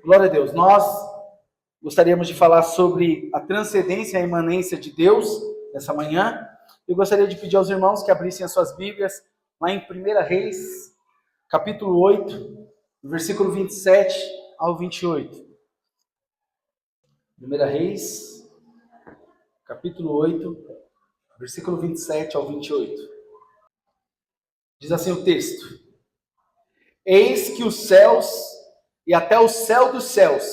Glória a Deus. Nós gostaríamos de falar sobre a transcendência e a imanência de Deus nessa manhã. Eu gostaria de pedir aos irmãos que abrissem as suas Bíblias lá em 1 Reis, capítulo 8, versículo 27 ao 28. 1 Reis, capítulo 8, versículo 27 ao 28. Diz assim o texto: Eis que os céus e até o céu dos céus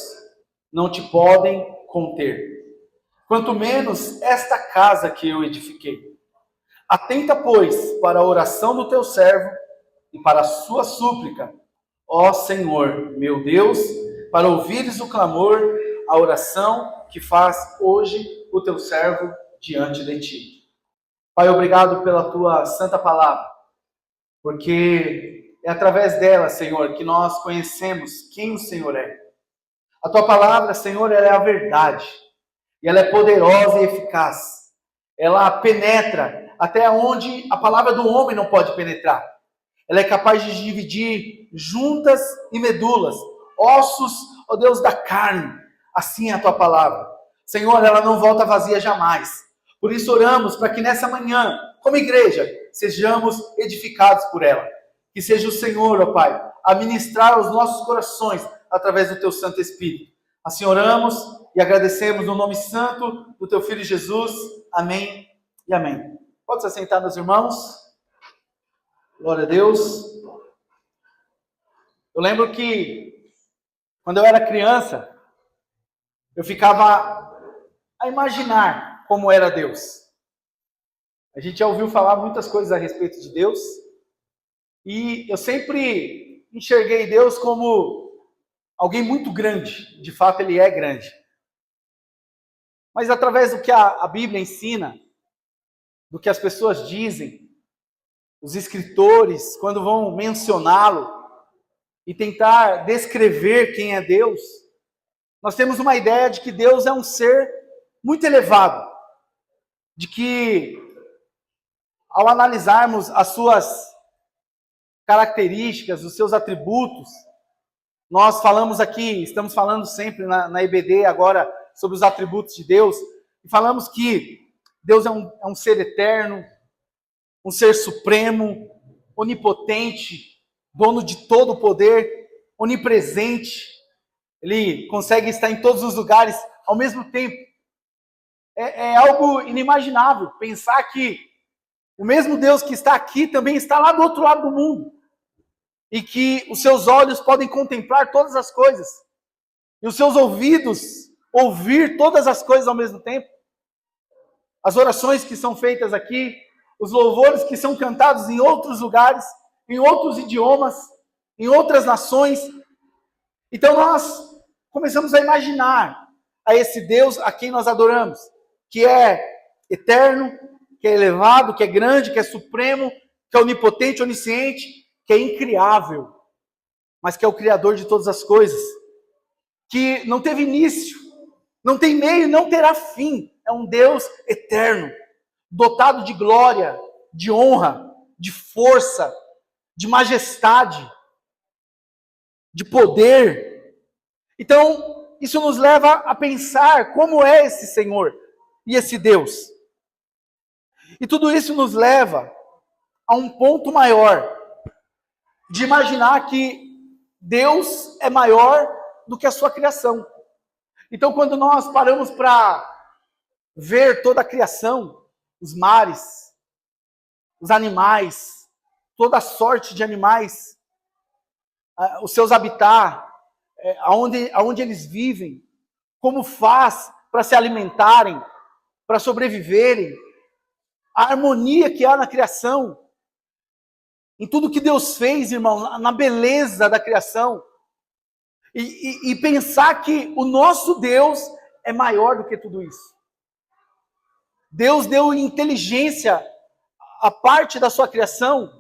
não te podem conter, quanto menos esta casa que eu edifiquei. Atenta, pois, para a oração do teu servo e para a sua súplica, ó Senhor, meu Deus, para ouvires o clamor, a oração que faz hoje o teu servo diante de ti. Pai, obrigado pela tua santa palavra, porque é através dela, Senhor, que nós conhecemos quem o Senhor é. A tua palavra, Senhor, ela é a verdade, e ela é poderosa e eficaz. Ela penetra até onde a palavra do homem não pode penetrar. Ela é capaz de dividir juntas e medulas, ossos, ó Deus, da carne. Assim é a tua palavra. Senhor, ela não volta vazia jamais. Por isso oramos para que nessa manhã, como igreja, sejamos edificados por ela. Que seja o Senhor, ó Pai, a ministrar aos nossos corações através do teu Santo Espírito. Assim oramos e agradecemos no nome santo do teu Filho Jesus. Amém e amém. Pode se assentar, meus irmãos. Glória a Deus. Eu lembro que, quando eu era criança, eu ficava a imaginar como era Deus. A gente já ouviu falar muitas coisas a respeito de Deus, e eu sempre enxerguei Deus como alguém muito grande. De fato, ele é grande. Mas através do que a Bíblia ensina, do que as pessoas dizem, os escritores, quando vão mencioná-lo e tentar descrever quem é Deus, nós temos uma ideia de que Deus é um ser muito elevado, de que, ao analisarmos as suas características, os seus atributos, nós falamos aqui, estamos falando sempre na EBD agora sobre os atributos de Deus, e falamos que Deus é um ser eterno, um ser supremo, onipotente, dono de todo o poder, onipresente. Ele consegue estar em todos os lugares ao mesmo tempo. É algo inimaginável pensar que o mesmo Deus que está aqui também está lá do outro lado do mundo. E que os seus olhos podem contemplar todas as coisas. E os seus ouvidos ouvir todas as coisas ao mesmo tempo. As orações que são feitas aqui, os louvores que são cantados em outros lugares, em outros idiomas, em outras nações. Então nós começamos a imaginar a esse Deus a quem nós adoramos, que é eterno, que é elevado, que é grande, que é supremo, que é onipotente, onisciente, que é incriável, mas que é o Criador de todas as coisas, que não teve início, não tem meio, não terá fim. É um Deus eterno, dotado de glória, de honra, de força, de majestade, de poder. Então, isso nos leva a pensar como é esse Senhor e esse Deus. E tudo isso nos leva a um ponto maior, de imaginar que Deus é maior do que a sua criação. Então, quando nós paramos para ver toda a criação, os mares, os animais, toda a sorte de animais, os seus habitats, aonde eles vivem, como faz para se alimentarem, para sobreviverem, a harmonia que há na criação, em tudo que Deus fez, irmão, na beleza da criação, e pensar que o nosso Deus é maior do que tudo isso. Deus deu inteligência à parte da sua criação,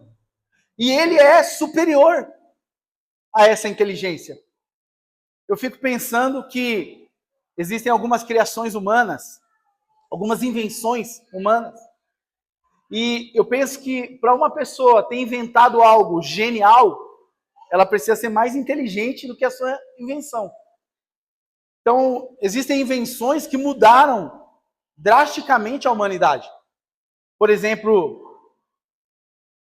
e Ele é superior a essa inteligência. Eu fico pensando que existem algumas criações humanas, algumas invenções humanas, e eu penso que para uma pessoa ter inventado algo genial, ela precisa ser mais inteligente do que a sua invenção. Então, existem invenções que mudaram drasticamente a humanidade. Por exemplo,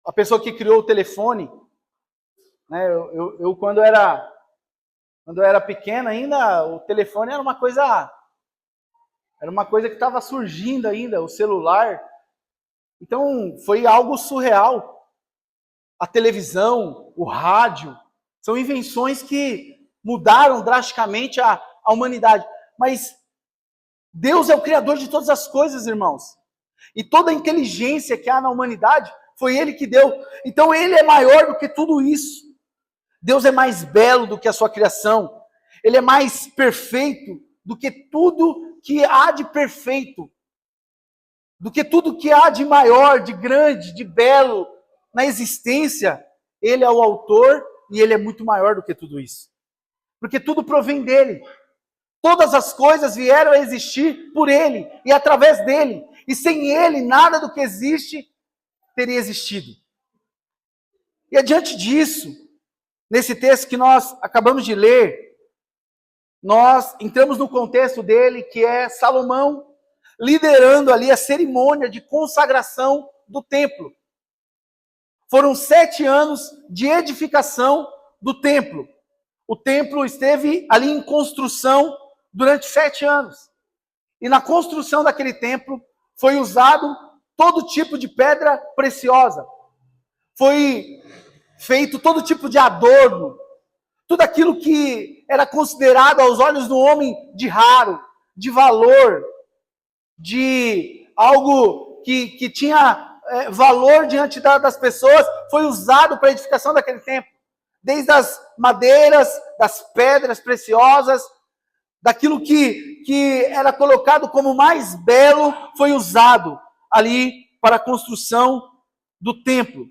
a pessoa que criou o telefone, né? Eu quando era pequeno ainda, o telefone era uma coisa que estava surgindo ainda, o celular. Então, foi algo surreal. A televisão, o rádio, são invenções que mudaram drasticamente a humanidade. Mas Deus é o Criador de todas as coisas, irmãos. E toda a inteligência que há na humanidade, foi Ele que deu. Então, Ele é maior do que tudo isso. Deus é mais belo do que a sua criação. Ele é mais perfeito do que tudo que há de perfeito. Do que tudo que há de maior, de grande, de belo na existência. Ele é o autor e Ele é muito maior do que tudo isso. Porque tudo provém dEle. Todas as coisas vieram a existir por Ele e através dEle. E sem Ele, nada do que existe teria existido. E adiante disso, nesse texto que nós acabamos de ler, nós entramos no contexto dele, que é Salomão liderando ali a cerimônia de consagração do templo. Foram 7 anos de edificação do templo. O templo esteve ali em construção durante 7 anos. E na construção daquele templo foi usado todo tipo de pedra preciosa. Foi feito todo tipo de adorno. Tudo aquilo que era considerado aos olhos do homem de raro, de valor, de algo que tinha valor diante das pessoas, foi usado para a edificação daquele templo. Desde as madeiras, das pedras preciosas, daquilo que era colocado como mais belo, foi usado ali para a construção do templo.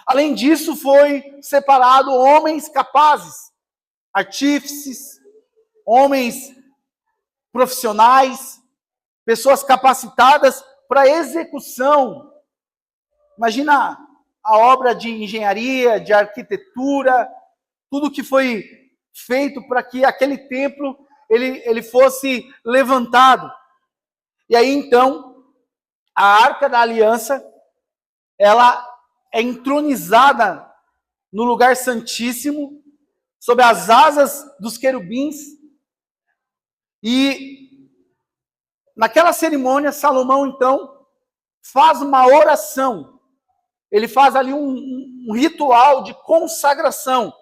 Além disso, foi separado homens capazes, artífices, homens profissionais, pessoas capacitadas para execução. Imagina a obra de engenharia, de arquitetura, tudo que foi feito para que aquele templo ele fosse levantado. E aí então, a Arca da Aliança, ela é entronizada no lugar santíssimo, sob as asas dos querubins. E naquela cerimônia, Salomão então faz uma oração. Ele faz ali um ritual de consagração.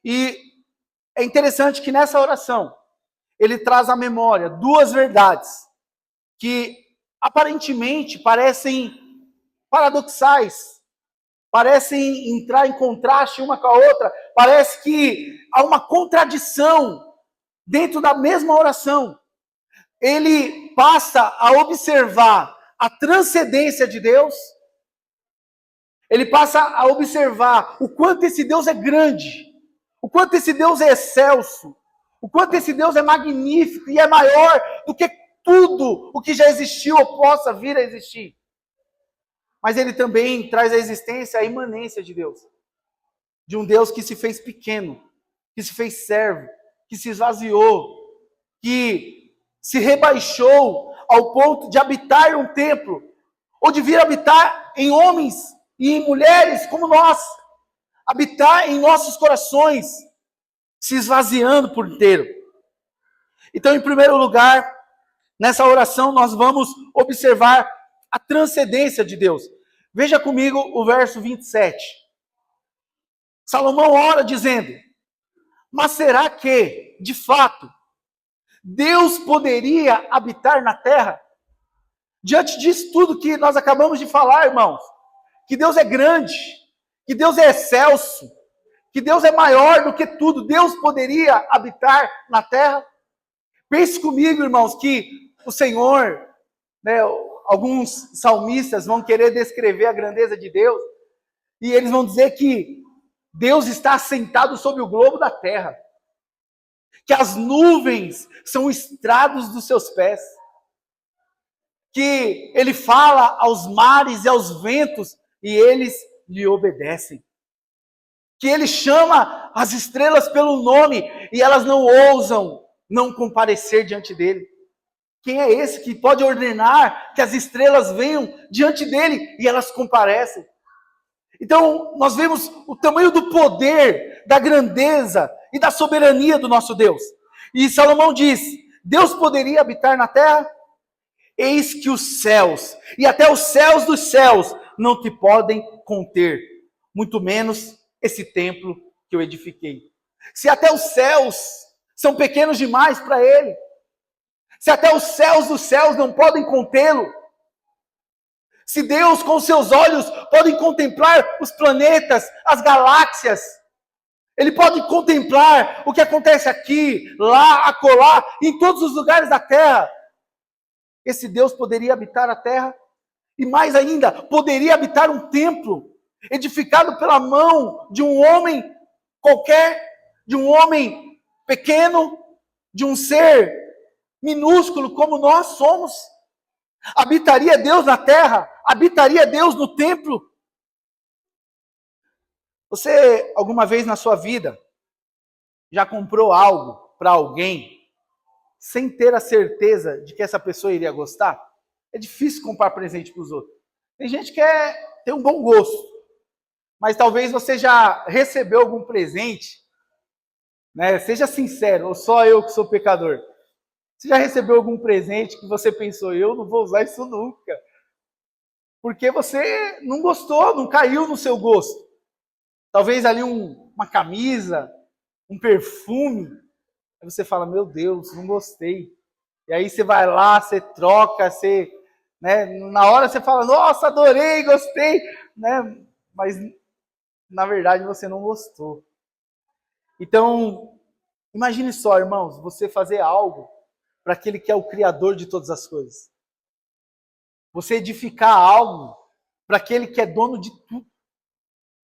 E é interessante que nessa oração, ele traz à memória 2 verdades que aparentemente parecem paradoxais, parecem entrar em contraste uma com a outra, parece que há uma contradição dentro da mesma oração. Ele passa a observar a transcendência de Deus, ele passa a observar o quanto esse Deus é grande, o quanto esse Deus é excelso, o quanto esse Deus é magnífico e é maior do que tudo o que já existiu ou possa vir a existir. Mas ele também traz à existência a imanência de Deus. De um Deus que se fez pequeno, que se fez servo, que se esvaziou, que se rebaixou ao ponto de habitar em um templo, ou de vir habitar em homens e em mulheres como nós, habitar em nossos corações, se esvaziando por inteiro. Então, em primeiro lugar, nessa oração nós vamos observar a transcendência de Deus. Veja comigo o verso 27. Salomão ora dizendo: mas será que, de fato, Deus poderia habitar na terra? Diante disso tudo que nós acabamos de falar, irmãos, que Deus é grande, que Deus é excelso, que Deus é maior do que tudo, Deus poderia habitar na terra? Pense comigo, irmãos, que o Senhor, né, alguns salmistas vão querer descrever a grandeza de Deus, e eles vão dizer que Deus está assentado sobre o globo da terra, que as nuvens são estrados dos seus pés, que Ele fala aos mares e aos ventos e eles lhe obedecem, que Ele chama as estrelas pelo nome e elas não ousam não comparecer diante dele? Quem é esse que pode ordenar que as estrelas venham diante dele e elas comparecem? Então, nós vemos o tamanho do poder, da grandeza e da soberania do nosso Deus. E Salomão diz: Deus poderia habitar na terra? Eis que os céus, e até os céus dos céus, não te podem conter, muito menos esse templo que eu edifiquei. Se até os céus são pequenos demais para ele, se até os céus dos céus não podem contê-lo, se Deus com seus olhos pode contemplar os planetas, as galáxias, ele pode contemplar o que acontece aqui, lá, acolá, em todos os lugares da terra. Esse Deus poderia habitar a terra e mais ainda, poderia habitar um templo edificado pela mão de um homem qualquer, de um homem pequeno, de um ser minúsculo como nós somos. Habitaria Deus na terra? Habitaria Deus no templo? Você, alguma vez na sua vida, já comprou algo para alguém sem ter a certeza de que essa pessoa iria gostar? É difícil comprar presente para os outros. Tem gente que tem um bom gosto, mas talvez você já recebeu algum presente, né? Seja sincero, ou só eu que sou pecador. Você já recebeu algum presente que você pensou, eu não vou usar isso nunca? Porque você não gostou, não caiu no seu gosto. Talvez ali uma camisa, um perfume. Aí você fala, meu Deus, não gostei. E aí você vai lá, você troca, você, né, na hora você fala, nossa, adorei, gostei, né? Mas na verdade você não gostou. Então, imagine só, irmãos, você fazer algo para aquele que é o Criador de todas as coisas. Você edificar algo para aquele que é dono de tudo.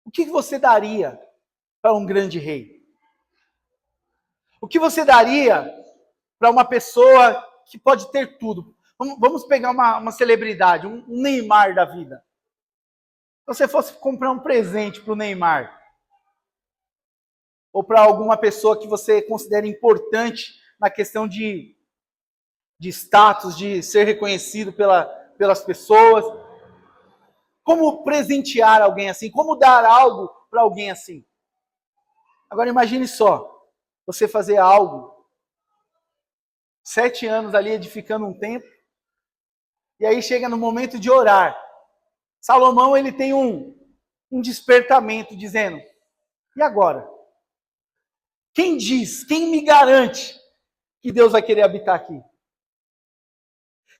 O que você daria para um grande rei? O que você daria para uma pessoa que pode ter tudo? Vamos pegar uma celebridade, um Neymar da vida. Se você fosse comprar um presente para o Neymar, ou para alguma pessoa que você considera importante na questão de status, de ser reconhecido pelas pessoas, como presentear alguém assim? Como dar algo para alguém assim? Agora imagine só, você fazer algo, 7 anos ali edificando um templo, e aí chega no momento de orar. Salomão, ele tem um despertamento dizendo, e agora? Quem diz, quem me garante que Deus vai querer habitar aqui?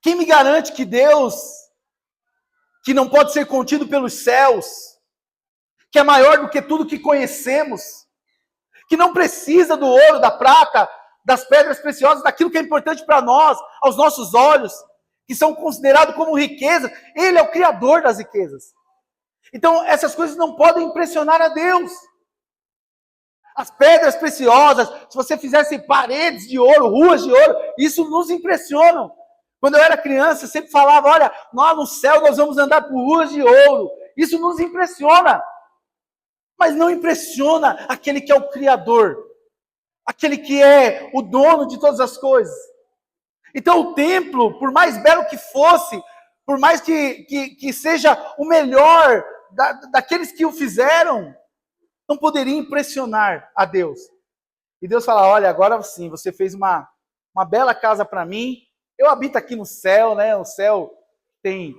Quem me garante que Deus, que não pode ser contido pelos céus, que é maior do que tudo que conhecemos, que não precisa do ouro, da prata, das pedras preciosas, daquilo que é importante para nós, aos nossos olhos, que são considerados como riquezas, ele é o Criador das riquezas. Então, essas coisas não podem impressionar a Deus. As pedras preciosas, se você fizesse paredes de ouro, ruas de ouro, isso nos impressiona. Quando eu era criança, eu sempre falava, olha, nós no céu nós vamos andar por ruas de ouro. Isso nos impressiona. Mas não impressiona aquele que é o Criador. Aquele que é o dono de todas as coisas. Então o templo, por mais belo que fosse, por mais que seja o melhor daqueles que o fizeram, não poderia impressionar a Deus. E Deus fala, olha, agora sim, você fez uma bela casa para mim, eu habito aqui no céu, né? O céu tem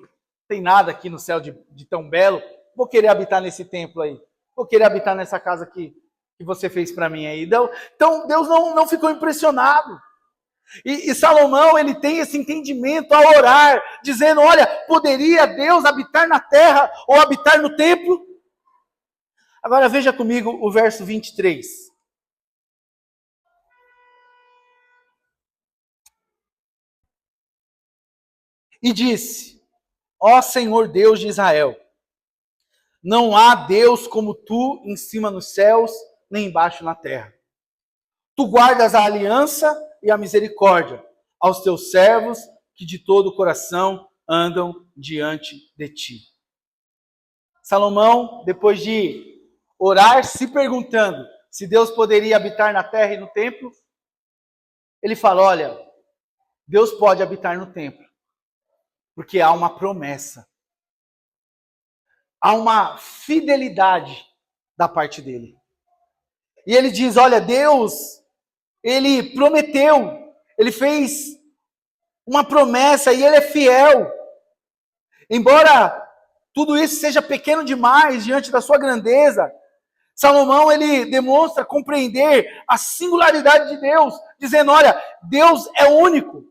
nada aqui no céu de tão belo, vou querer habitar nesse templo aí, vou querer habitar nessa casa aqui que você fez para mim aí. Então Deus não ficou impressionado. E Salomão, ele tem esse entendimento ao orar, dizendo, olha, poderia Deus habitar na terra ou habitar no templo? Agora veja comigo o verso 23. E disse, ó Senhor Deus de Israel, não há Deus como tu em cima nos céus, nem embaixo na terra. Tu guardas a aliança e a misericórdia aos teus servos que de todo o coração andam diante de ti. Salomão, depois de orar, se perguntando se Deus poderia habitar na terra e no templo, Ele fala, olha, Deus pode habitar no templo, porque há uma promessa. Há uma fidelidade da parte dele. E ele diz, olha, Deus, ele prometeu, ele fez uma promessa e ele é fiel. Embora tudo isso seja pequeno demais diante da sua grandeza, Salomão, ele demonstra compreender a singularidade de Deus, dizendo, olha, Deus é único,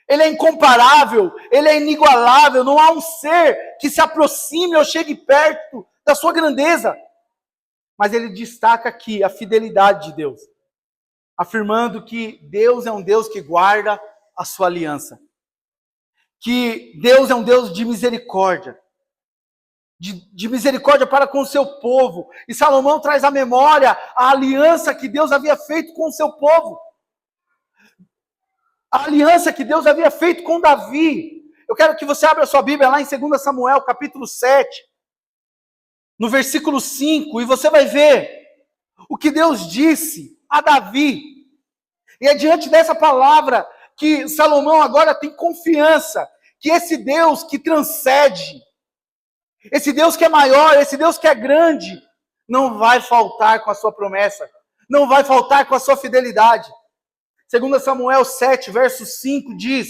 ele é incomparável, ele é inigualável, não há um ser que se aproxime ou chegue perto da sua grandeza. Mas ele destaca aqui a fidelidade de Deus, afirmando que Deus é um Deus que guarda a sua aliança, que Deus é um Deus de misericórdia, de misericórdia para com o seu povo. E Salomão traz à memória a aliança que Deus havia feito com o seu povo. A aliança que Deus havia feito com Davi. Eu quero que você abra a sua Bíblia lá em 2 Samuel, capítulo 7, no versículo 5, e você vai ver o que Deus disse a Davi. E é diante dessa palavra que Salomão agora tem confiança que esse Deus que transcende, esse Deus que é maior, esse Deus que é grande, não vai faltar com a sua promessa, não vai faltar com a sua fidelidade. 2 Samuel 7, verso 5 diz,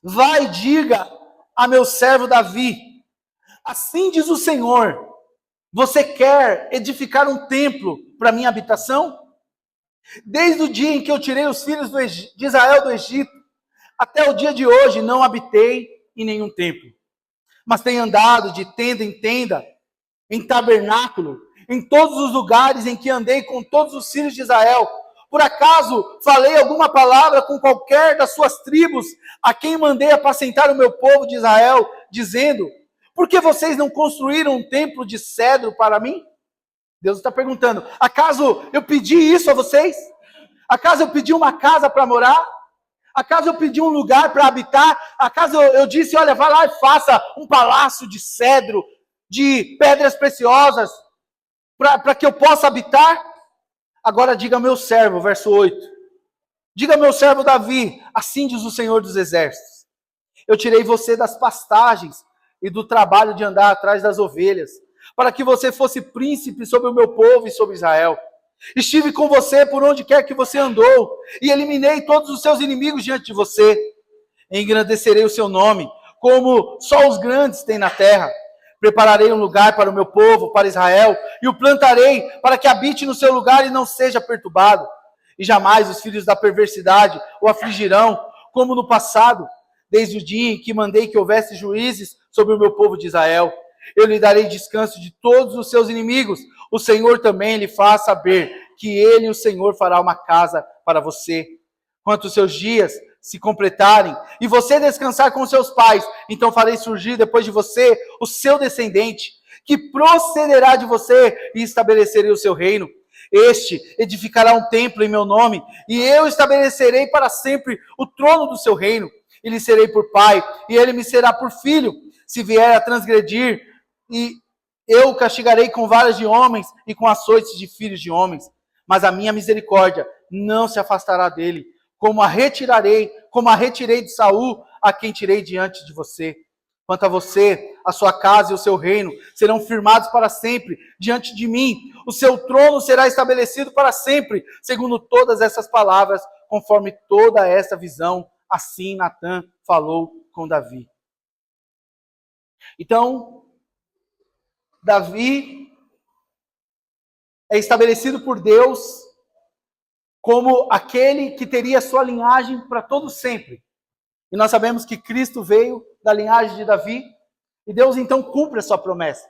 vai, diga a meu servo Davi, assim diz o Senhor, você quer edificar um templo para minha habitação? Desde o dia em que eu tirei os filhos de Israel do Egito, até o dia de hoje não habitei em nenhum templo, mas tenho andado de tenda em tenda, em tabernáculo, em todos os lugares em que andei com todos os filhos de Israel. Por acaso falei alguma palavra com qualquer das suas tribos, a quem mandei apacentar o meu povo de Israel, dizendo, por que vocês não construíram um templo de cedro para mim? Deus está perguntando, acaso eu pedi isso a vocês? Acaso eu pedi uma casa para morar? Acaso eu pedi um lugar para habitar? Acaso eu disse, olha, vai lá e faça um palácio de cedro, de pedras preciosas, para que eu possa habitar? Agora diga meu servo, verso 8. Diga meu servo Davi, assim diz o Senhor dos Exércitos. Eu tirei você das pastagens e do trabalho de andar atrás das ovelhas, para que você fosse príncipe sobre o meu povo e sobre Israel. Estive com você por onde quer que você andou, e eliminei todos os seus inimigos diante de você. Engrandecerei o seu nome, como só os grandes têm na terra. Prepararei um lugar para o meu povo, para Israel, e o plantarei para que habite no seu lugar e não seja perturbado. E jamais os filhos da perversidade o afligirão, como no passado, desde o dia em que mandei que houvesse juízes sobre o meu povo de Israel. Eu lhe darei descanso de todos os seus inimigos. O Senhor também lhe faz saber que ele, o Senhor, fará uma casa para você. Quanto os seus dias se completarem e você descansar com seus pais, então farei surgir depois de você o seu descendente, que procederá de você e estabelecerei o seu reino. Este edificará um templo em meu nome, e eu estabelecerei para sempre o trono do seu reino. E lhe serei por pai, e ele me será por filho. Se vier a transgredir, e eu o castigarei com varas de homens e com açoites de filhos de homens. Mas a minha misericórdia não se afastará dele, como a retirei de Saul, a quem tirei diante de você. Quanto a você, a sua casa e o seu reino serão firmados para sempre diante de mim. O seu trono será estabelecido para sempre, segundo todas essas palavras, conforme toda essa visão. Assim Natã falou com Davi. Então, Davi é estabelecido por Deus como aquele que teria sua linhagem para todo sempre. E nós sabemos que Cristo veio da linhagem de Davi, e Deus então cumpre a sua promessa.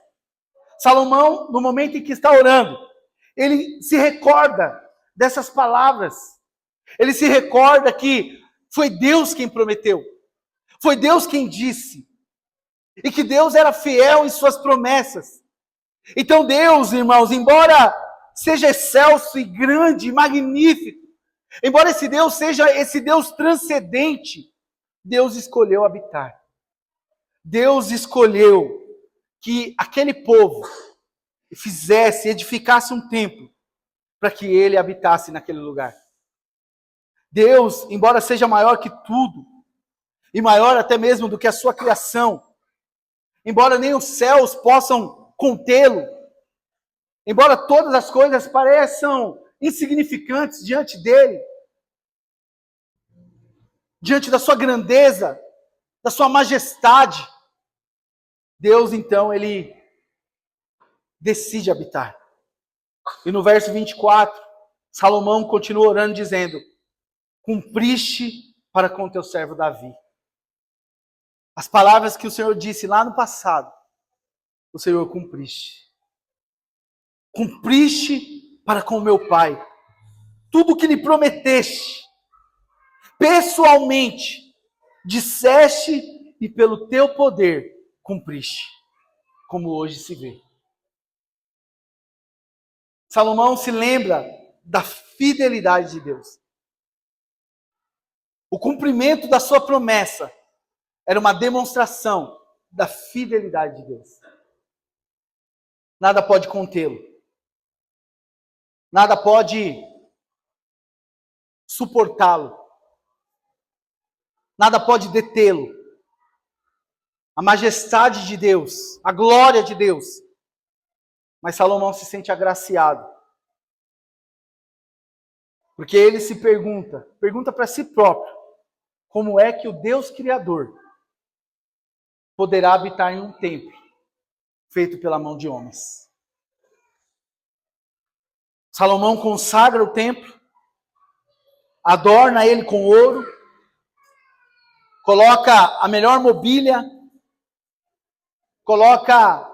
Salomão, no momento em que está orando, ele se recorda dessas palavras. Ele se recorda que foi Deus quem prometeu, foi Deus quem disse, e que Deus era fiel em suas promessas. Então Deus, irmãos, embora seja excelso e grande e magnífico, embora esse Deus seja esse Deus transcendente, Deus escolheu habitar. Deus escolheu que aquele povo edificasse um templo para que ele habitasse naquele lugar. Deus, embora seja maior que tudo, e maior até mesmo do que a sua criação, embora nem os céus possam contê-lo, embora todas as coisas pareçam insignificantes diante dele, diante da sua grandeza, da sua majestade, Deus então, ele decide habitar. E no verso 24, Salomão continua orando dizendo: cumpriste para com teu servo Davi. As palavras que o Senhor disse lá no passado, o Senhor cumpriste. Cumpriste para com o meu pai. Tudo que lhe prometeste, pessoalmente, disseste e pelo teu poder cumpriste, como hoje se vê. Salomão se lembra da fidelidade de Deus. O cumprimento da sua promessa era uma demonstração da fidelidade de Deus. Nada pode contê-lo. Nada pode suportá-lo. Nada pode detê-lo. A majestade de Deus, a glória de Deus. Mas Salomão se sente agraciado. Porque ele se pergunta para si próprio, como é que o Deus Criador poderá habitar em um templo feito pela mão de homens? Salomão consagra o templo, adorna ele com ouro, coloca a melhor mobília, coloca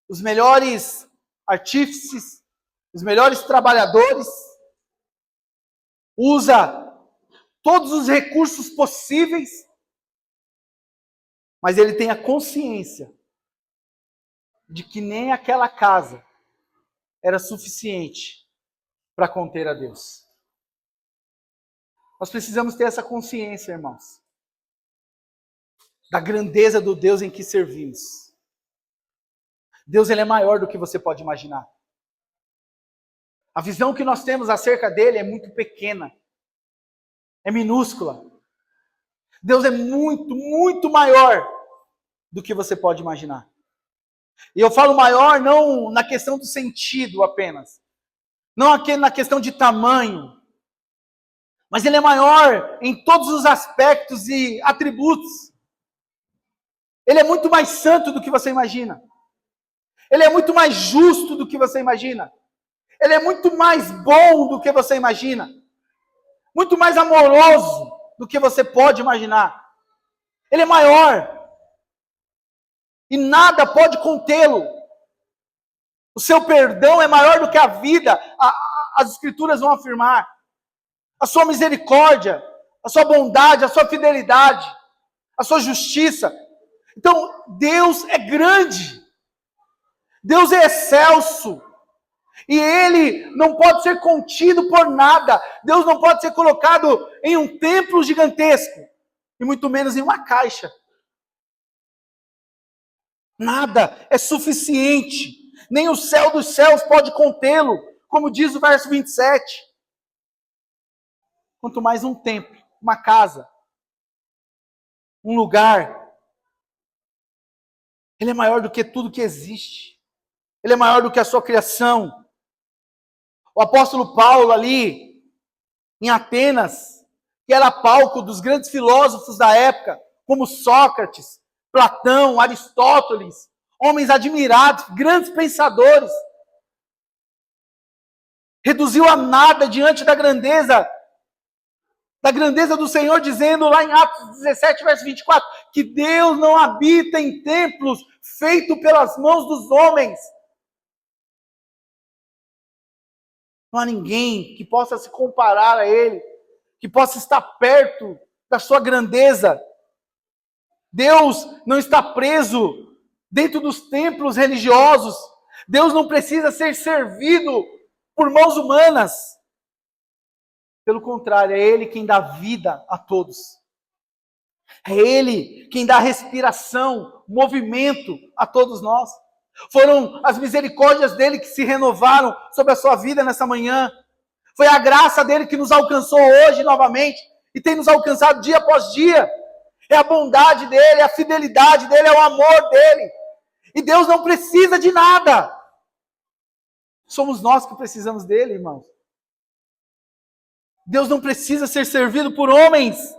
os melhores artífices, os melhores trabalhadores, usa todos os recursos possíveis, mas ele tem a consciência de que nem aquela casa era suficiente para conter a Deus. Nós precisamos ter essa consciência, irmãos, da grandeza do Deus em que servimos. Deus, ele é maior do que você pode imaginar. A visão que nós temos acerca dele é muito pequena, é minúscula. Deus é muito, muito maior do que você pode imaginar. E eu falo maior não na questão do sentido apenas, não aqui na questão de tamanho, mas ele é maior em todos os aspectos e atributos. Ele é muito mais santo do que você imagina. Ele é muito mais justo do que você imagina. Ele é muito mais bom do que você imagina. Muito mais amoroso do que você pode imaginar. Ele é maior. E nada pode contê-lo. O seu perdão é maior do que a vida. As Escrituras vão afirmar. A sua misericórdia, a sua bondade, a sua fidelidade, a sua justiça. Então, Deus é grande. Deus é excelso. E Ele não pode ser contido por nada. Deus não pode ser colocado em um templo gigantesco. E muito menos em uma caixa. Nada é suficiente. Nem o céu dos céus pode contê-lo. Como diz o verso 27. Quanto mais um templo, uma casa, um lugar. Ele é maior do que tudo que existe. Ele é maior do que a sua criação. O apóstolo Paulo ali, em Atenas, que era palco dos grandes filósofos da época, como Sócrates, Platão, Aristóteles, homens admirados, grandes pensadores, reduziu a nada diante da grandeza do Senhor, dizendo lá em Atos 17, verso 24, que Deus não habita em templos feitos pelas mãos dos homens. Não há ninguém que possa se comparar a Ele, que possa estar perto da sua grandeza. Deus não está preso dentro dos templos religiosos. Deus não precisa ser servido por mãos humanas. Pelo contrário, é Ele quem dá vida a todos. É Ele quem dá respiração, movimento a todos nós. Foram as misericórdias dele que se renovaram sobre a sua vida nessa manhã. Foi a graça dele que nos alcançou hoje novamente e tem nos alcançado dia após dia. É a bondade dele, é a fidelidade dele, é o amor dele. E Deus não precisa de nada. Somos nós que precisamos dele, irmãos. Deus não precisa ser servido por homens.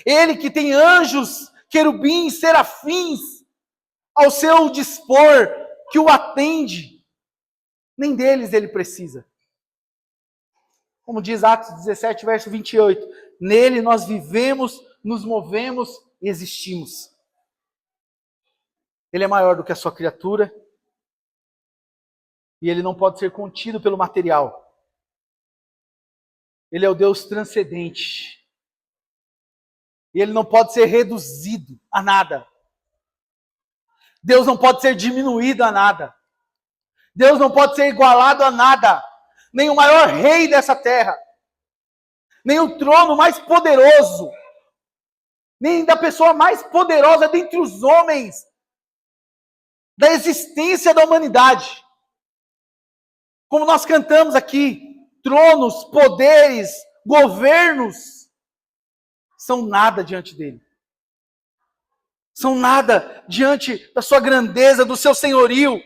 Ele que tem anjos, querubins, serafins ao seu dispor, que o atende, nem deles ele precisa. Como diz Atos 17, verso 28, nele nós vivemos, nos movemos e existimos. Ele é maior do que a sua criatura e ele não pode ser contido pelo material. Ele é o Deus transcendente. E ele não pode ser reduzido a nada. Deus não pode ser diminuído a nada. Deus não pode ser igualado a nada. Nem o maior rei dessa terra. Nem o trono mais poderoso. Nem da pessoa mais poderosa dentre os homens. Da existência da humanidade. Como nós cantamos aqui, tronos, poderes, governos, são nada diante dele. São nada diante da sua grandeza, do seu senhorio.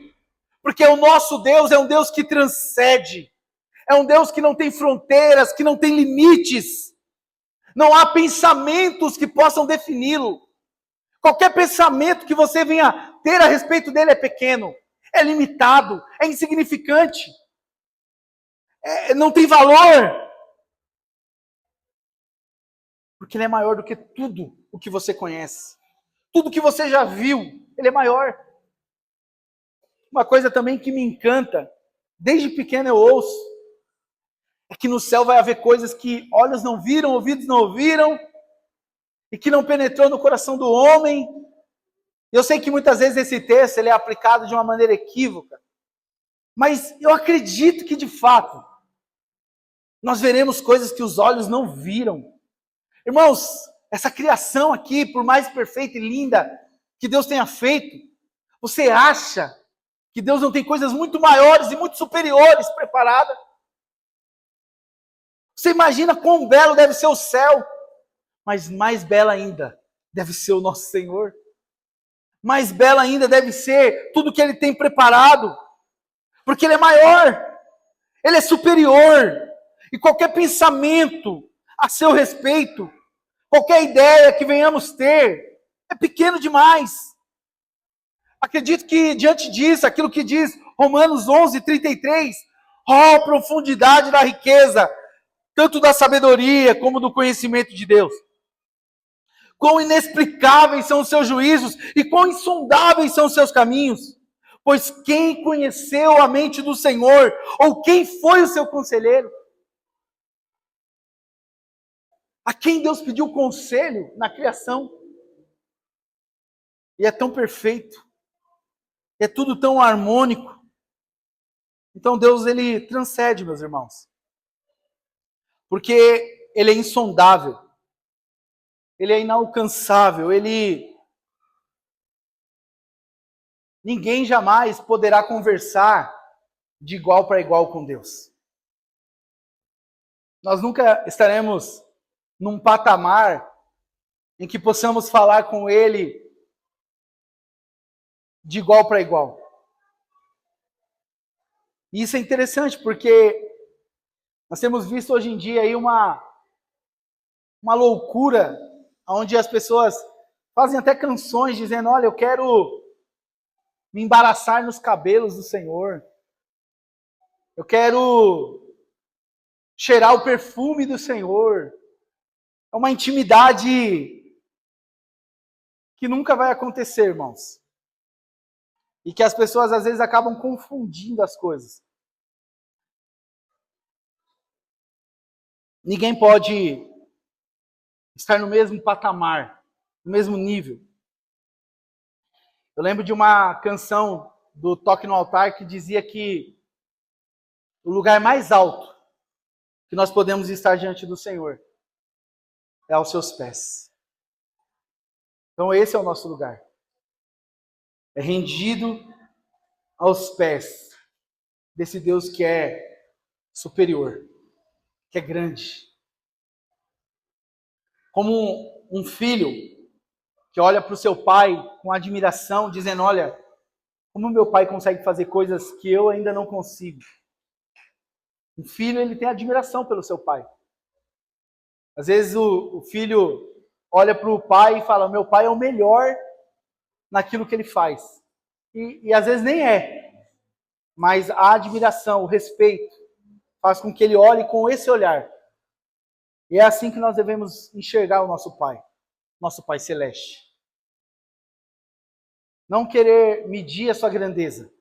Porque o nosso Deus é um Deus que transcende. É um Deus que não tem fronteiras, que não tem limites. Não há pensamentos que possam defini-lo. Qualquer pensamento que você venha ter a respeito dele é pequeno, é limitado, é insignificante. Não tem valor. Porque ele é maior do que tudo o que você conhece. Tudo que você já viu, ele é maior. Uma coisa também que me encanta, desde pequeno eu ouço, é que no céu vai haver coisas que olhos não viram, ouvidos não ouviram, e que não penetrou no coração do homem. Eu sei que muitas vezes esse texto ele é aplicado de uma maneira equívoca, mas eu acredito que de fato, nós veremos coisas que os olhos não viram. Irmãos, essa criação aqui, por mais perfeita e linda que Deus tenha feito, você acha que Deus não tem coisas muito maiores e muito superiores preparadas? Você imagina quão belo deve ser o céu, mas mais bela ainda deve ser o nosso Senhor. Mais bela ainda deve ser tudo que Ele tem preparado, porque Ele é maior, Ele é superior, e qualquer pensamento a seu respeito, qualquer ideia que venhamos ter, é pequeno demais. Acredito que diante disso, aquilo que diz Romanos 11:33, ó profundidade da riqueza, tanto da sabedoria como do conhecimento de Deus. Quão inexplicáveis são os seus juízos e quão insondáveis são os seus caminhos. Pois quem conheceu a mente do Senhor, ou quem foi o seu conselheiro? A quem Deus pediu conselho na criação? E é tão perfeito. É tudo tão harmônico. Então Deus, ele transcende, meus irmãos. Porque ele é insondável. Ele é inalcançável. Ninguém jamais poderá conversar de igual para igual com Deus. Nós nunca estaremos num patamar em que possamos falar com Ele de igual para igual. E isso é interessante porque nós temos visto hoje em dia aí uma loucura, onde as pessoas fazem até canções dizendo, olha, eu quero me embaraçar nos cabelos do Senhor. Eu quero cheirar o perfume do Senhor. É uma intimidade que nunca vai acontecer, irmãos. E que as pessoas às vezes acabam confundindo as coisas. Ninguém pode estar no mesmo patamar, no mesmo nível. Eu lembro de uma canção do Toque no Altar que dizia que o lugar mais alto que nós podemos estar diante do Senhor é aos seus pés. Então esse é o nosso lugar. É rendido aos pés desse Deus que é superior. que é grande. Como um filho que olha para o seu pai com admiração, dizendo, olha, como meu pai consegue fazer coisas que eu ainda não consigo. Um filho, ele tem admiração pelo seu pai. Às vezes o filho olha para o pai e fala, meu pai é o melhor naquilo que ele faz. E às vezes nem é. Mas a admiração, o respeito, faz com que ele olhe com esse olhar. E é assim que nós devemos enxergar o nosso Pai Celeste. Não querer medir a sua grandeza,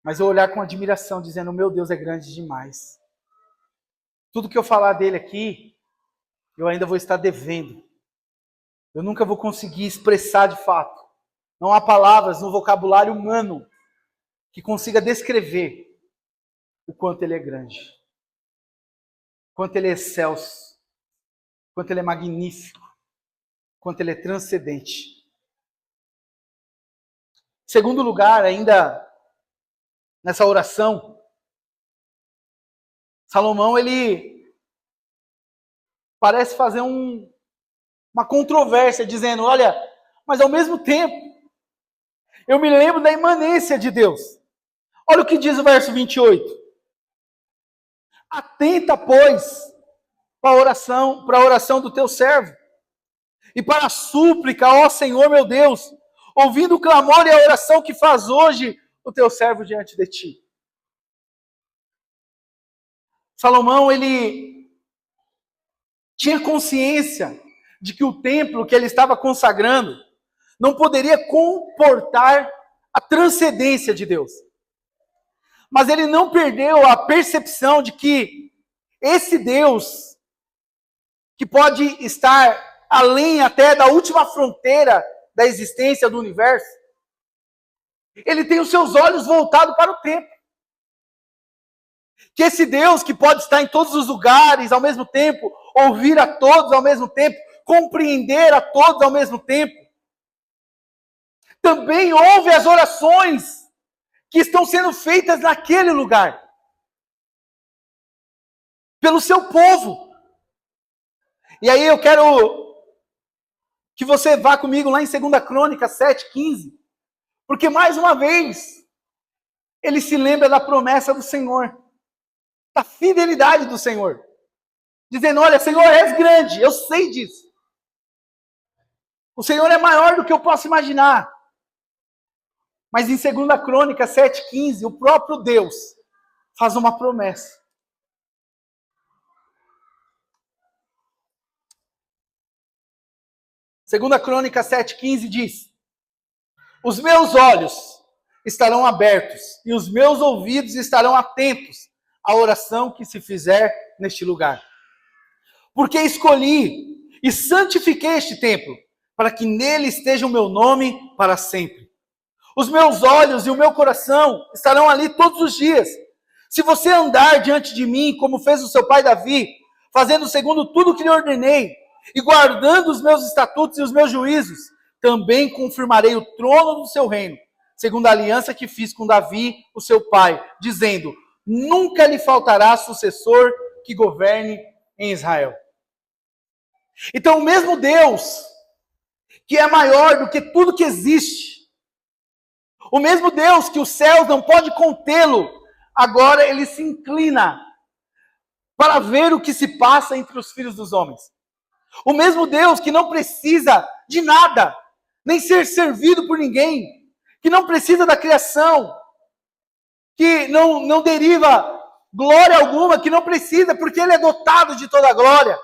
mas eu olhar com admiração, dizendo, meu Deus é grande demais. Tudo que eu falar dele aqui, eu ainda vou estar devendo. Eu nunca vou conseguir expressar de fato. Não há palavras no vocabulário humano que consiga descrever o quanto ele é grande. O quanto ele é excelso. O quanto ele é magnífico. O quanto ele é transcendente. Segundo lugar, ainda nessa oração, Salomão, ele parece fazer uma controvérsia, dizendo, olha, mas ao mesmo tempo, eu me lembro da imanência de Deus. Olha o que diz o verso 28. Atenta, pois, para a oração do teu servo, e para a súplica, ó Senhor meu Deus, ouvindo o clamor e a oração que faz hoje o teu servo diante de ti. Salomão, ele tinha consciência de que o templo que ele estava consagrando não poderia comportar a transcendência de Deus. Mas ele não perdeu a percepção de que esse Deus, que pode estar além até da última fronteira da existência do universo, ele tem os seus olhos voltados para o templo. Que esse Deus que pode estar em todos os lugares ao mesmo tempo, ouvir a todos ao mesmo tempo, compreender a todos ao mesmo tempo, também ouve as orações que estão sendo feitas naquele lugar, pelo seu povo. E aí eu quero que você vá comigo lá em 2 Crônicas 7:15, porque mais uma vez, ele se lembra da promessa do Senhor, da fidelidade do Senhor, dizendo, olha, Senhor, és grande, eu sei disso. O Senhor é maior do que eu posso imaginar. Mas em 2 Crônicas 7:15, o próprio Deus faz uma promessa. Segunda Crônicas 7:15 diz, os meus olhos estarão abertos e os meus ouvidos estarão atentos à oração que se fizer neste lugar. Porque escolhi e santifiquei este templo, para que nele esteja o meu nome para sempre. Os meus olhos e o meu coração estarão ali todos os dias. Se você andar diante de mim, como fez o seu pai Davi, fazendo segundo tudo que lhe ordenei, e guardando os meus estatutos e os meus juízos, também confirmarei o trono do seu reino, segundo a aliança que fiz com Davi, o seu pai, dizendo, nunca lhe faltará sucessor que governe em Israel. Então, o mesmo Deus, que é maior do que tudo que existe, o mesmo Deus que os céus não pode contê-lo, agora ele se inclina para ver o que se passa entre os filhos dos homens. O mesmo Deus que não precisa de nada, nem ser servido por ninguém, que não precisa da criação, que não deriva glória alguma, que não precisa, porque ele é dotado de toda a glória.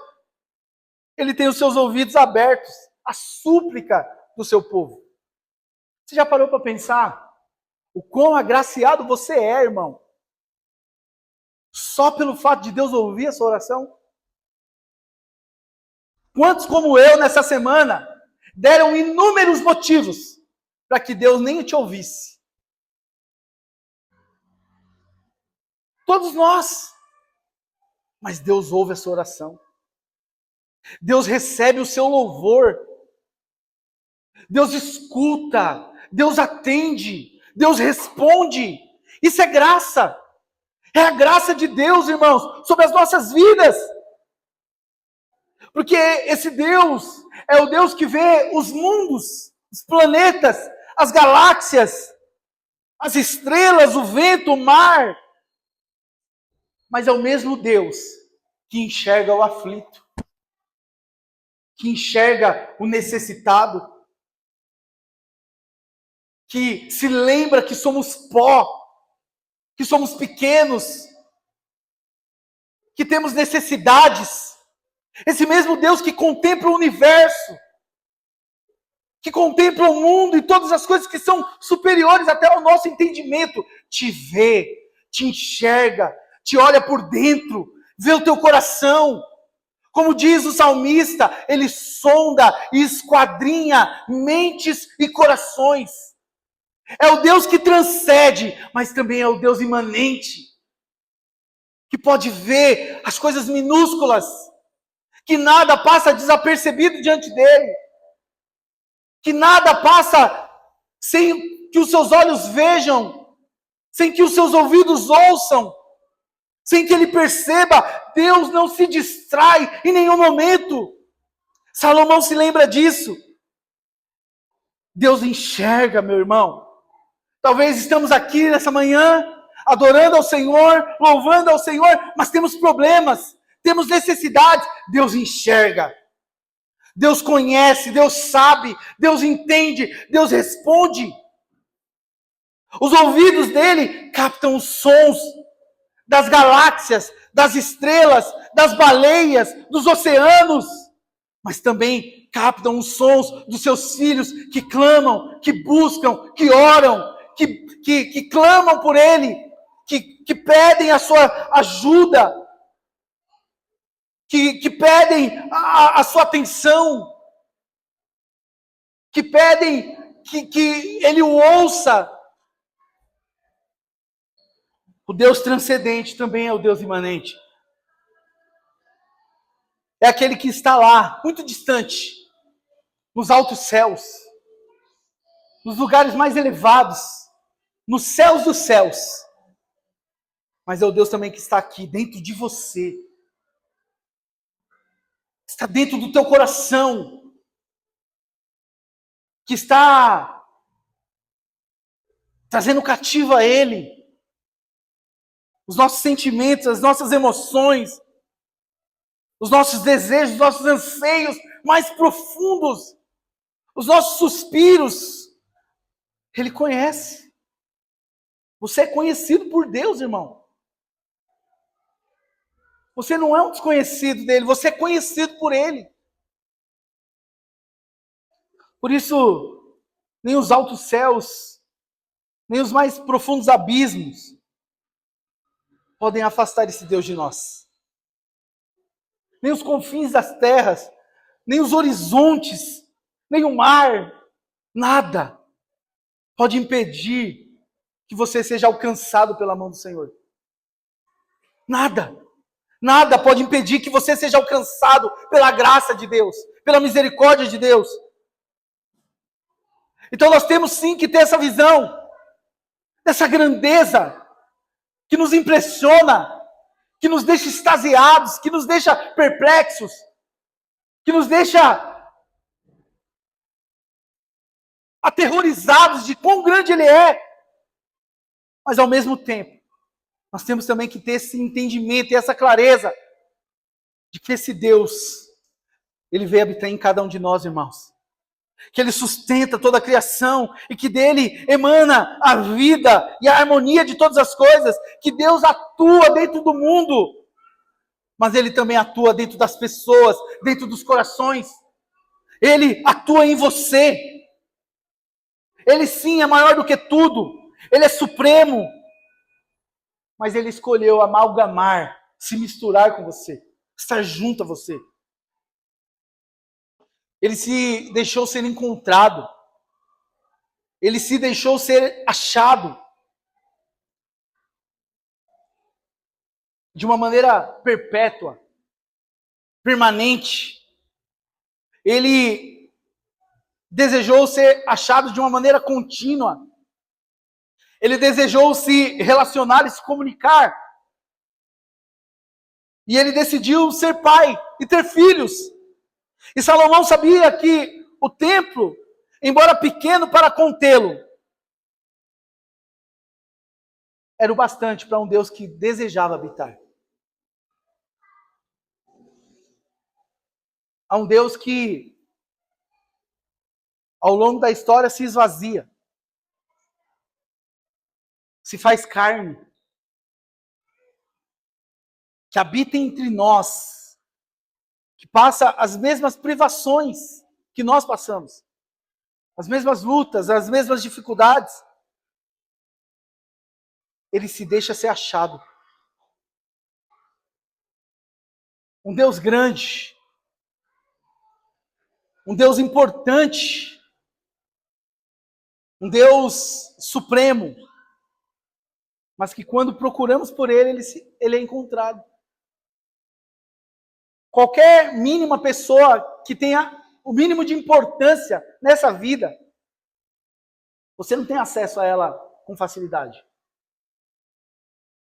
Ele tem os seus ouvidos abertos à súplica do seu povo. Você já parou para pensar o quão agraciado você é, irmão? Só pelo fato de Deus ouvir a sua oração? Quantos como eu nessa semana deram inúmeros motivos para que Deus nem te ouvisse? Todos nós. Mas Deus ouve a sua oração. Deus recebe o seu louvor. Deus escuta. Deus atende. Deus responde. Isso é graça. É a graça de Deus, irmãos, sobre as nossas vidas. Porque esse Deus é o Deus que vê os mundos, os planetas, as galáxias, as estrelas, o vento, o mar. Mas é o mesmo Deus que enxerga o aflito, que enxerga o necessitado, que se lembra que somos pó, que somos pequenos, que temos necessidades. Esse mesmo Deus que contempla o universo, que contempla o mundo e todas as coisas que são superiores até ao nosso entendimento, te vê, te enxerga, te olha por dentro, vê o teu coração. Como diz o salmista, ele sonda e esquadrinha mentes e corações. É o Deus que transcende, mas também é o Deus imanente, que pode ver as coisas minúsculas, que nada passa desapercebido diante dele, que nada passa sem que os seus olhos vejam, sem que os seus ouvidos ouçam, sem que ele perceba. Deus não se distrai em nenhum momento. Salomão se lembra disso. Deus enxerga, meu irmão. Talvez estamos aqui nessa manhã, adorando ao Senhor, louvando ao Senhor, mas temos problemas, temos necessidades. Deus enxerga. Deus conhece, Deus sabe, Deus entende, Deus responde. Os ouvidos dele captam os sons das galáxias, das estrelas, das baleias, dos oceanos, mas também captam os sons dos seus filhos que clamam, que buscam, que oram, que clamam por ele, que pedem a sua ajuda, que pedem a sua atenção, que pedem que ele o ouça. O Deus transcendente também é o Deus imanente. É aquele que está lá, muito distante, nos altos céus, nos lugares mais elevados, nos céus dos céus. Mas é o Deus também que está aqui, dentro de você. Está dentro do teu coração. Que está trazendo cativo a Ele os nossos sentimentos, as nossas emoções, os nossos desejos, os nossos anseios mais profundos, os nossos suspiros. Ele conhece. Você é conhecido por Deus, irmão. Você não é um desconhecido dele, você é conhecido por Ele. Por isso, nem os altos céus, nem os mais profundos abismos podem afastar esse Deus de nós. Nem os confins das terras, nem os horizontes, nem o mar, nada pode impedir que você seja alcançado pela mão do Senhor. Nada. Nada pode impedir que você seja alcançado pela graça de Deus, pela misericórdia de Deus. Então nós temos sim que ter essa visão, dessa grandeza, que nos impressiona, que nos deixa extasiados, que nos deixa perplexos, que nos deixa aterrorizados de quão grande Ele é. Mas ao mesmo tempo, nós temos também que ter esse entendimento e essa clareza de que esse Deus, Ele veio habitar em cada um de nós, irmãos. Que Ele sustenta toda a criação e que dele emana a vida e a harmonia de todas as coisas. Que Deus atua dentro do mundo, mas Ele também atua dentro das pessoas, dentro dos corações. Ele atua em você. Ele sim é maior do que tudo. Ele é supremo. Mas Ele escolheu amalgamar, se misturar com você, estar junto a você. Ele se deixou ser encontrado. Ele se deixou ser achado. De uma maneira perpétua, permanente. Ele desejou ser achado de uma maneira contínua. Ele desejou se relacionar e se comunicar E ele decidiu ser pai e ter filhos. E Salomão sabia que o templo, embora pequeno para contê-lo, era o bastante para um Deus que desejava habitar. A um Deus que, ao longo da história, se esvazia, se faz carne, que habita entre nós, que passa as mesmas privações que nós passamos, as mesmas lutas, as mesmas dificuldades. Ele se deixa ser achado. Um Deus grande, um Deus importante, um Deus supremo, mas que quando procuramos por ele é encontrado. Qualquer mínima pessoa que tenha o mínimo de importância nessa vida, você não tem acesso a ela com facilidade.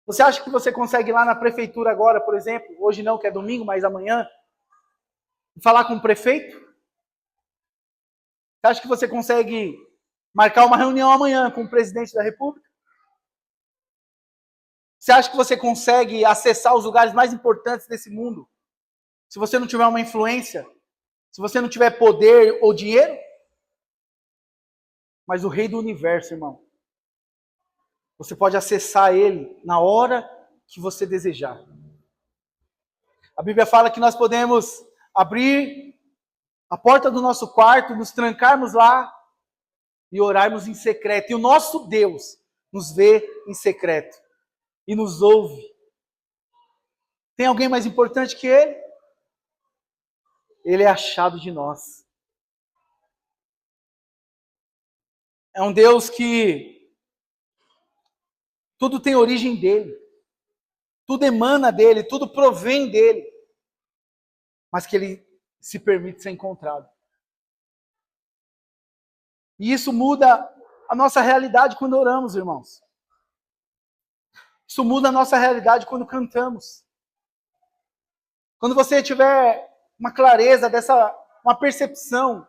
Você acha que você consegue ir lá na prefeitura agora, por exemplo, hoje não, que é domingo, mas amanhã, falar com o prefeito? Você acha que você consegue marcar uma reunião amanhã com o presidente da República? Você acha que você consegue acessar os lugares mais importantes desse mundo? Se você não tiver uma influência, se você não tiver poder ou dinheiro? Mas o Rei do Universo, irmão, você pode acessar ele na hora que você desejar. A Bíblia fala que nós podemos abrir a porta do nosso quarto, nos trancarmos lá e orarmos em secreto. E o nosso Deus nos vê em secreto e nos ouve. Tem alguém mais importante que ele? Ele é achado de nós. É um Deus que tudo tem origem dele. Tudo emana dele, tudo provém dele. Mas que ele se permite ser encontrado. E isso muda a nossa realidade quando oramos, irmãos. Isso muda a nossa realidade quando cantamos. Quando você tiver uma clareza uma percepção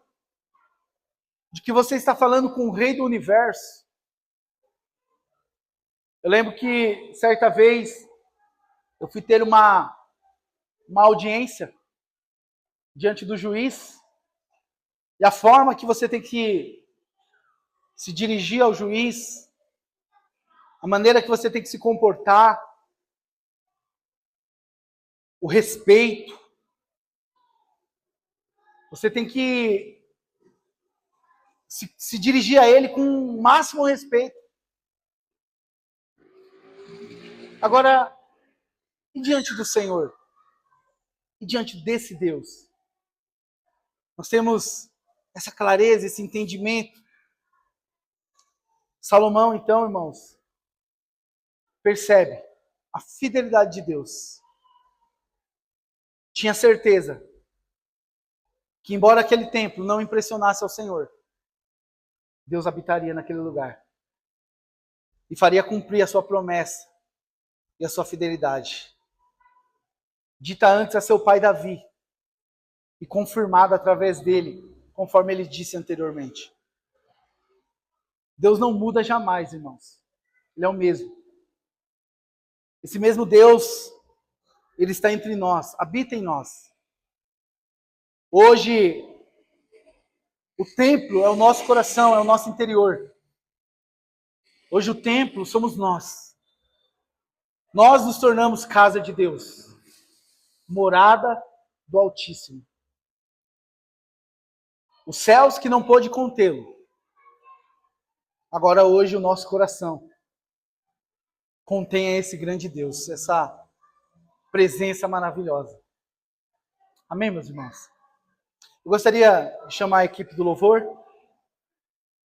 de que você está falando com o Rei do Universo. Eu lembro que certa vez eu fui ter uma audiência diante do juiz, e a forma que você tem que se dirigir ao juiz, a maneira que você tem que se comportar, o respeito, você tem que se dirigir a ele com o máximo respeito. Agora, e diante do Senhor? E diante desse Deus? Nós temos essa clareza, esse entendimento. Salomão, então, irmãos, percebe a fidelidade de Deus. Tinha certeza que, embora aquele templo não impressionasse ao Senhor, Deus habitaria naquele lugar e faria cumprir a sua promessa e a sua fidelidade, dita antes a seu pai Davi e confirmada através dele, conforme ele disse anteriormente. Deus não muda jamais, irmãos. Ele é o mesmo. Esse mesmo Deus, ele está entre nós, habita em nós. Hoje, o templo é o nosso coração, é o nosso interior. Hoje o templo somos nós. Nós nos tornamos casa de Deus, morada do Altíssimo. Os céus que não pôde contê-lo. Agora hoje o nosso coração contém esse grande Deus, essa presença maravilhosa. Amém, meus irmãos? Eu gostaria de chamar a equipe do louvor.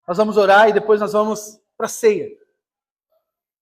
Nós vamos orar e depois nós vamos para a ceia.